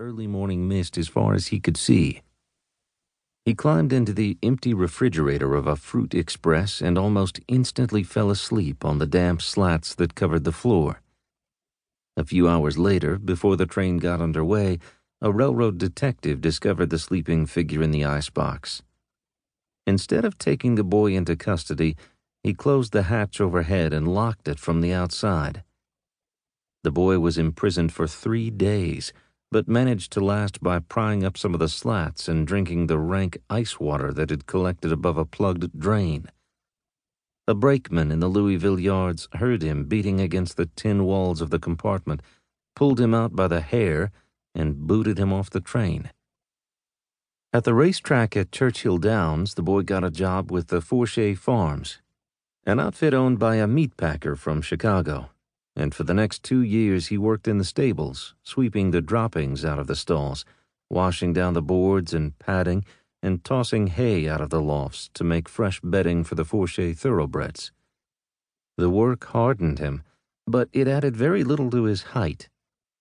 early morning mist as far as he could see. He climbed into the empty refrigerator of a fruit express and almost instantly fell asleep on the damp slats that covered the floor. A few hours later, before the train got underway, a railroad detective discovered the sleeping figure in the icebox. Instead of taking the boy into custody, he closed the hatch overhead and locked it from the outside. The boy was imprisoned for 3 days, but managed to last by prying up some of the slats and drinking the rank ice water that had collected above a plugged drain. A brakeman in the Louisville yards heard him beating against the tin walls of the compartment, pulled him out by the hair, and booted him off the train. At the racetrack at Churchill Downs, the boy got a job with the Fourchet Farms, an outfit owned by a meat packer from Chicago, and for the next 2 years he worked in the stables, sweeping the droppings out of the stalls, washing down the boards and padding, and tossing hay out of the lofts to make fresh bedding for the Fourchet thoroughbreds. The work hardened him, but it added very little to his height,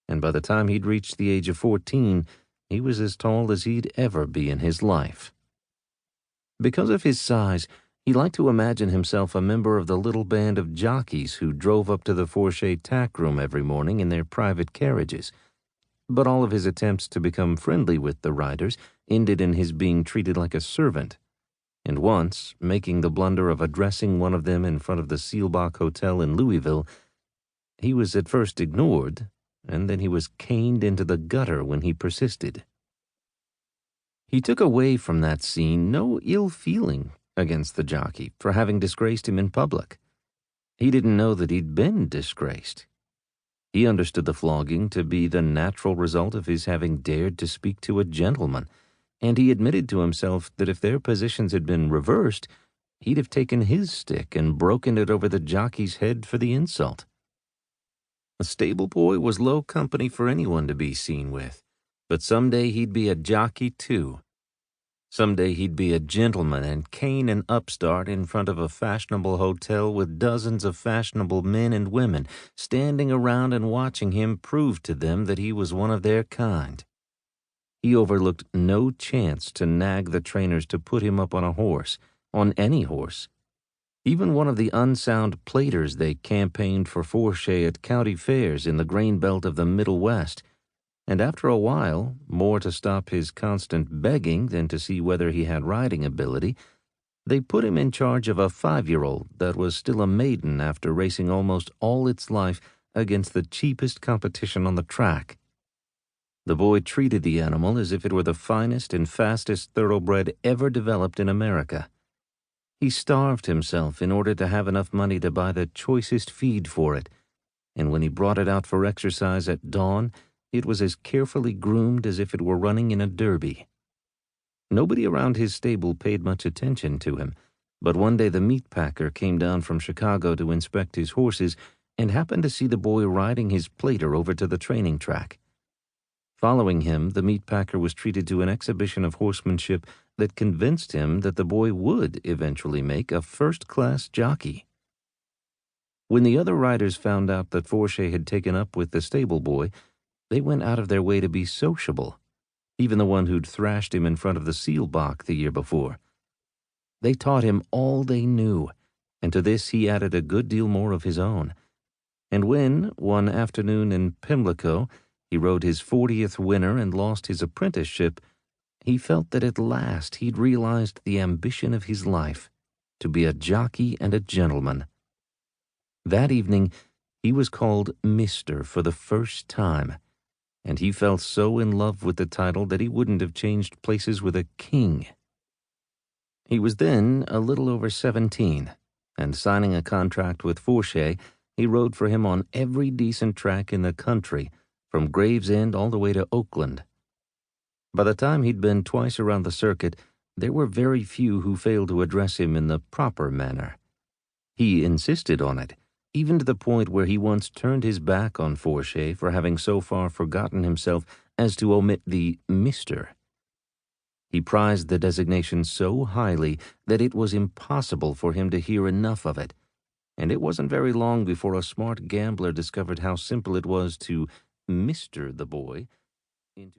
and by the time he'd reached the age of 14, he was as tall as he'd ever be in his life. Because of his size, he liked to imagine himself a member of the little band of jockeys who drove up to the Fourchet tack room every morning in their private carriages. But all of his attempts to become friendly with the riders ended in his being treated like a servant, and once, making the blunder of addressing one of them in front of the Seelbach Hotel in Louisville, he was at first ignored, and then he was caned into the gutter when he persisted. He took away from that scene no ill feeling against the jockey for having disgraced him in public. He didn't know that he'd been disgraced. He understood the flogging to be the natural result of his having dared to speak to a gentleman, and he admitted to himself that if their positions had been reversed, he'd have taken his stick and broken it over the jockey's head for the insult. A stable boy was low company for anyone to be seen with, but someday he'd be a jockey too. Someday he'd be a gentleman and cane an upstart in front of a fashionable hotel with dozens of fashionable men and women standing around and watching him prove to them that he was one of their kind. He overlooked no chance to nag the trainers to put him up on a horse, on any horse. Even one of the unsound platers they campaigned for Fourchet at county fairs in the grain belt of the Middle West, and after a while, more to stop his constant begging than to see whether he had riding ability, they put him in charge of a 5-year-old that was still a maiden after racing almost all its life against the cheapest competition on the track. The boy treated the animal as if it were the finest and fastest thoroughbred ever developed in America. He starved himself in order to have enough money to buy the choicest feed for it, and when he brought it out for exercise at dawn, it was as carefully groomed as if it were running in a derby. Nobody around his stable paid much attention to him, but one day the meat packer came down from Chicago to inspect his horses and happened to see the boy riding his plater over to the training track. Following him, the meat packer was treated to an exhibition of horsemanship that convinced him that the boy would eventually make a first-class jockey. When the other riders found out that Fourchet had taken up with the stable boy, they went out of their way to be sociable, even the one who'd thrashed him in front of the Seelbach the year before. They taught him all they knew, and to this he added a good deal more of his own. And when, one afternoon in Pimlico, he rode his 40th winner and lost his apprenticeship, he felt that at last he'd realized the ambition of his life, to be a jockey and a gentleman. That evening, he was called Mr. for the first time, and he fell so in love with the title that he wouldn't have changed places with a king. He was then a little over 17, and signing a contract with Fourchet, he rode for him on every decent track in the country, from Gravesend all the way to Oakland. By the time he'd been twice around the circuit, there were very few who failed to address him in the proper manner. He insisted on it, even to the point where he once turned his back on Fourchet for having so far forgotten himself as to omit the Mr. He prized the designation so highly that it was impossible for him to hear enough of it, and it wasn't very long before a smart gambler discovered how simple it was to Mr. the boy into